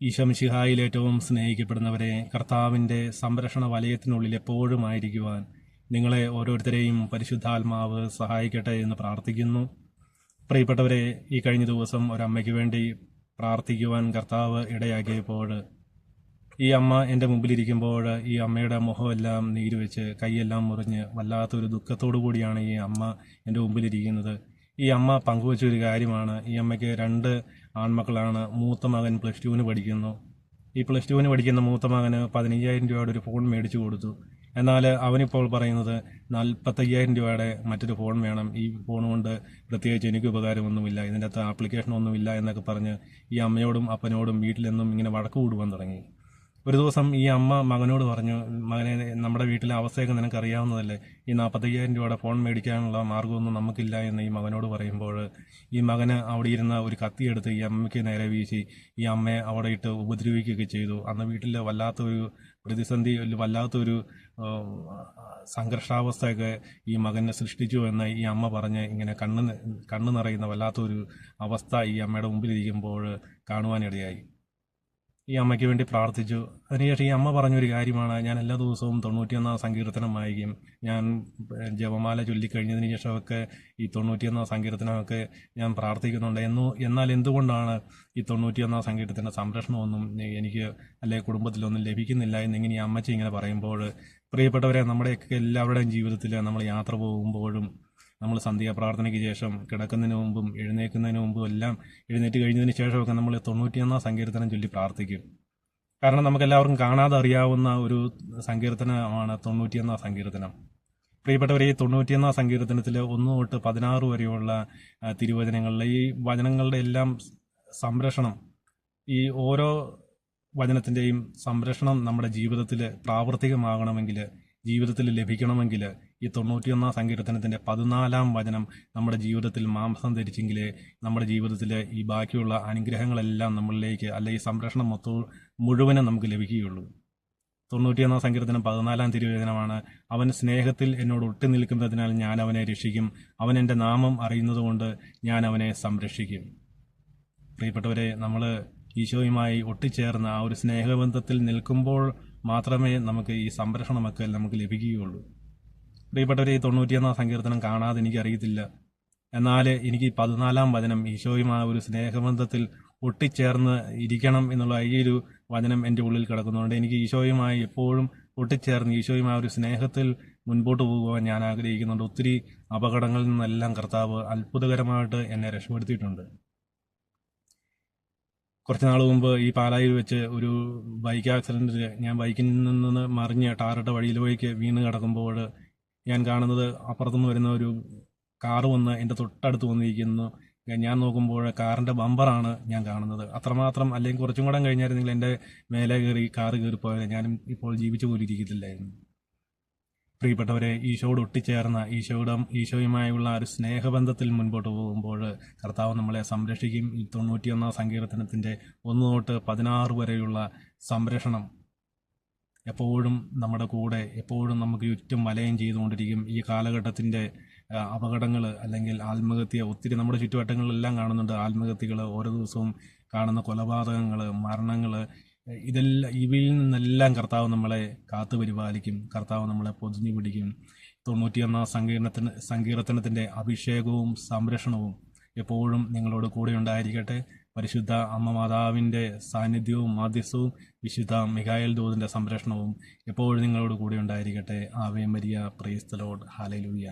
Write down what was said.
ഈശോമിശിഹായിൽ ഏറ്റവും സ്നേഹിക്കപ്പെടുന്നവരെ, കർത്താവിൻ്റെ സംരക്ഷണ വലയത്തിനുള്ളിൽ എപ്പോഴും ആയിരിക്കുവാൻ നിങ്ങളെ ഓരോരുത്തരെയും പരിശുദ്ധാത്മാവ് സഹായിക്കട്ടെ എന്ന് പ്രാർത്ഥിക്കുന്നു. പ്രിയപ്പെട്ടവരെ, ഈ കഴിഞ്ഞ ദിവസം ഒരമ്മയ്ക്ക് വേണ്ടി പ്രാർത്ഥിക്കുവാൻ കർത്താവ് ഇടയാക്കിയപ്പോൾ ഈ അമ്മ എൻ്റെ മുമ്പിലിരിക്കുമ്പോൾ ഈ അമ്മയുടെ മുഖമെല്ലാം നീരുവെച്ച് കൈയെല്ലാം മുറിഞ്ഞ് വല്ലാത്തൊരു ദുഃഖത്തോടു കൂടിയാണ് ഈ അമ്മ എൻ്റെ മുമ്പിലിരിക്കുന്നത്. ഈ അമ്മ പങ്കുവച്ചൊരു കാര്യമാണ്. ഈ അമ്മയ്ക്ക് 2 ആൺമക്കളാണ്. മൂത്ത മകൻ +2 പഠിക്കുന്നു. ഈ +2 പഠിക്കുന്ന മൂത്ത മകന് 15,000 രൂപയുടെ ഒരു ഫോൺ മേടിച്ചു കൊടുത്തു. എന്നാൽ അവനിപ്പോൾ പറയുന്നത് 45,000 രൂപയുടെ മറ്റൊരു ഫോൺ വേണം, ഈ ഫോൺ കൊണ്ട് പ്രത്യേകിച്ച് എനിക്ക് ഉപകാരമൊന്നുമില്ല, ഇതിൻ്റെ അകത്ത് ആപ്ലിക്കേഷനൊന്നുമില്ല എന്നൊക്കെ പറഞ്ഞ് ഈ അമ്മയോടും അപ്പനോടും വീട്ടിലെന്നും ഇങ്ങനെ വഴക്ക് കൂടുവാൻ തുടങ്ങി. ഒരു ദിവസം ഈ അമ്മ മകനോട് പറഞ്ഞു, മകനെ, നമ്മുടെ വീട്ടിലെ അവസ്ഥയൊക്കെ നിനക്കറിയാവുന്നതല്ലേ, ഈ 45,000 രൂപയുടെ ഫോൺ മേടിക്കാനുള്ള മാർഗ്ഗമൊന്നും നമുക്കില്ല എന്ന് ഈ മകനോട് പറയുമ്പോൾ ഈ മകന് അവിടെ ഇരുന്ന ഒരു കത്തിയെടുത്ത് ഈ അമ്മയ്ക്ക് നേരെ വീശി ഈ അമ്മയെ അവിടെ ഇട്ട് ഉപദ്രവിക്കുകയൊക്കെ ചെയ്തു. അന്ന് വീട്ടിൽ വല്ലാത്തൊരു പ്രതിസന്ധി, വല്ലാത്തൊരു സംഘർഷാവസ്ഥയൊക്കെ ഈ മകനെ സൃഷ്ടിച്ചു എന്ന് ഈ അമ്മ പറഞ്ഞ് ഇങ്ങനെ കണ്ണ് നിറയുന്ന വല്ലാത്തൊരു അവസ്ഥ ഈ അമ്മയുടെ മുമ്പിലിരിക്കുമ്പോൾ കാണുവാനിടയായി. ഈ അമ്മയ്ക്ക് വേണ്ടി പ്രാർത്ഥിച്ചു. അതിനുശേഷം ഈ അമ്മ പറഞ്ഞൊരു കാര്യമാണ്, ഞാൻ എല്ലാ ദിവസവും 91 സങ്കീർത്തനം വായിക്കും. ഞാൻ ജപമാല ചൊല്ലിക്കഴിഞ്ഞതിന് ശേഷമൊക്കെ ഈ 91 സങ്കീർത്തനമൊക്കെ ഞാൻ പ്രാർത്ഥിക്കുന്നുണ്ട്. എന്നാൽ എന്തുകൊണ്ടാണ് ഈ 91 സങ്കീർത്തന സംരക്ഷണമൊന്നും എനിക്ക് അല്ലെങ്കിൽ കുടുംബത്തിലൊന്നും ലഭിക്കുന്നില്ല എന്നിങ്ങനെ ഈ അമ്മച്ചി ഇങ്ങനെ പറയുമ്പോൾ, പ്രിയപ്പെട്ടവരെ, നമ്മുടെയൊക്കെ എല്ലാവരുടെയും ജീവിതത്തിൽ നമ്മൾ യാത്ര പോകുമ്പോഴും നമ്മൾ സന്ധ്യാപ്രാർത്ഥനയ്ക്ക് ശേഷം കിടക്കുന്നതിന് മുമ്പും എഴുന്നേൽക്കുന്നതിന് മുമ്പും എല്ലാം എഴുന്നേറ്റ് കഴിഞ്ഞതിന് ശേഷമൊക്കെ നമ്മൾ 91 സങ്കീർത്തനം ചൊല്ലി പ്രാർത്ഥിക്കും. കാരണം നമുക്കെല്ലാവർക്കും കാണാതെ അറിയാവുന്ന ഒരു സങ്കീർത്തനമാണ് 91 സങ്കീർത്തനം. പ്രിയപ്പെട്ടവരെ, ഈ 91 സങ്കീർത്തനത്തിൽ 1 തൊട്ട് 16 വരെയുള്ള തിരുവചനങ്ങളിലെ ഈ വചനങ്ങളുടെ എല്ലാം സംരക്ഷണം, ഈ ഓരോ വചനത്തിൻ്റെയും സംരക്ഷണം നമ്മുടെ ജീവിതത്തിൽ പ്രാവർത്തികമാകണമെങ്കിൽ, ജീവിതത്തിൽ ലഭിക്കണമെങ്കിൽ ഈ 91 സങ്കീർത്തനത്തിൻ്റെ 14-ാം വചനം നമ്മുടെ ജീവിതത്തിൽ മാംസം ധരിച്ചെങ്കിലേ നമ്മുടെ ജീവിതത്തിൽ ഈ ബാക്കിയുള്ള അനുഗ്രഹങ്ങളെല്ലാം നമ്മളിലേക്ക്, അല്ലെങ്കിൽ സംരക്ഷണം മുഴുവനും നമുക്ക് ലഭിക്കുകയുള്ളൂ. 91 സങ്കീർത്തനം 14-ാം തിരുവചനമാണ്, അവൻ സ്നേഹത്തിൽ എന്നോട് ഒട്ടി നിൽക്കുന്നതിനാൽ ഞാൻ അവനെ രക്ഷിക്കും, അവൻ എൻ്റെ നാമം അറിയുന്നത് കൊണ്ട് ഞാൻ അവനെ സംരക്ഷിക്കും. പ്രിയപ്പെട്ടവരെ, നമ്മൾ ഈശോയുമായി ഒട്ടിച്ചേർന്ന ആ ഒരു സ്നേഹബന്ധത്തിൽ നിൽക്കുമ്പോൾ മാത്രമേ നമുക്ക് ഈ സംരക്ഷണമൊക്കെ നമുക്ക് ലഭിക്കുകയുള്ളൂ. പ്രിയപ്പെട്ടവരെ, ഈ 91 സങ്കീർത്തനം കാണാതെ എനിക്കറിയത്തില്ല. എന്നാൽ എനിക്ക് ഈ 14-ാം വചനം, ഈശോയുമായ ഒരു സ്നേഹബന്ധത്തിൽ ഒട്ടിച്ചേർന്ന് ഇരിക്കണം എന്നുള്ള ഈ ഒരു വചനം എൻ്റെ ഉള്ളിൽ കിടക്കുന്നുണ്ട്. എനിക്ക് ഈശോയുമായി എപ്പോഴും ഒട്ടിച്ചേർന്ന് ഈശോയുമായ ഒരു സ്നേഹത്തിൽ മുൻപോട്ട് പോകുവാൻ ഞാൻ ആഗ്രഹിക്കുന്നുണ്ട്. ഒത്തിരി അപകടങ്ങളിൽ നിന്നെല്ലാം കർത്താവ് അത്ഭുതകരമായിട്ട് എന്നെ രക്ഷപ്പെടുത്തിയിട്ടുണ്ട്. കുറച്ച് നാൾ മുമ്പ് ഈ പാലായിൽ വെച്ച് ഒരു ബൈക്ക് ആക്സിഡൻറ്റിൽ ഞാൻ ബൈക്കിൽ നിന്ന് മറിഞ്ഞ് ടാറിട്ട വഴിയിലേക്ക് വീണ് കിടക്കുമ്പോൾ ഞാൻ കാണുന്നത് അപ്പുറത്തുനിന്ന് വരുന്ന ഒരു കാറ് വന്ന് എൻ്റെ തൊട്ടടുത്ത് വന്നിരിക്കുന്നു. ഞാൻ നോക്കുമ്പോൾ കാറിൻ്റെ ബമ്പറാണ് ഞാൻ കാണുന്നത്. അത്രമാത്രം, അല്ലെങ്കിൽ കുറച്ചും കൂടെ കഴിഞ്ഞായിരുന്നെങ്കിൽ എൻ്റെ മേലെ കാറ് കയറിപ്പോയാൽ ഞാനും ഇപ്പോൾ ജീവിച്ചു പോലും ഇരിക്കത്തില്ലായിരുന്നു. പ്രിയപ്പെട്ടവരെ, ഈശോയോട് ഒട്ടിച്ചേർന്ന ഈശോയുമായുള്ള ഒരു സ്നേഹബന്ധത്തിൽ മുൻപോട്ട് പോകുമ്പോൾ കർത്താവ് നമ്മളെ സംരക്ഷിക്കും. ഈ 91 സങ്കീർത്തനത്തിൻ്റെ 1 തൊട്ട് 16 വരെയുള്ള സംരക്ഷണം എപ്പോഴും നമ്മുടെ കൂടെ, എപ്പോഴും നമുക്ക് ചുറ്റും വലയം ചെയ്തുകൊണ്ടിരിക്കും. ഈ കാലഘട്ടത്തിൻ്റെ അപകടങ്ങൾ, അല്ലെങ്കിൽ ആത്മഹത്യ, ഒത്തിരി നമ്മുടെ ചുറ്റുവട്ടങ്ങളിലെല്ലാം കാണുന്നുണ്ട്. ആത്മഹത്യകൾ, ഓരോ ദിവസവും കാണുന്ന കൊലപാതകങ്ങൾ, മരണങ്ങൾ, ഇവയിൽ നിന്നെല്ലാം കർത്താവ് നമ്മളെ കാത്തു പരിപാലിക്കും. കർത്താവ് നമ്മളെ പൊതിഞ്ഞു പിടിക്കും. 91 സങ്കീർത്തനത്തിൻ്റെ അഭിഷേകവും സംരക്ഷണവും എപ്പോഴും നിങ്ങളോട് കൂടെ ഉണ്ടായിരിക്കട്ടെ. പരിശുദ്ധ അമ്മ മാതാവിൻ്റെ സാന്നിധ്യവും മാധ്യസ്ഥവും വിശുദ്ധ മിഖായേൽ ദൂതൻ്റെ സംരക്ഷണവും എപ്പോഴും നിങ്ങളോട് കൂടെ ഉണ്ടായിരിക്കട്ടെ. ആവേ Maria, praise the Lord, hallelujah.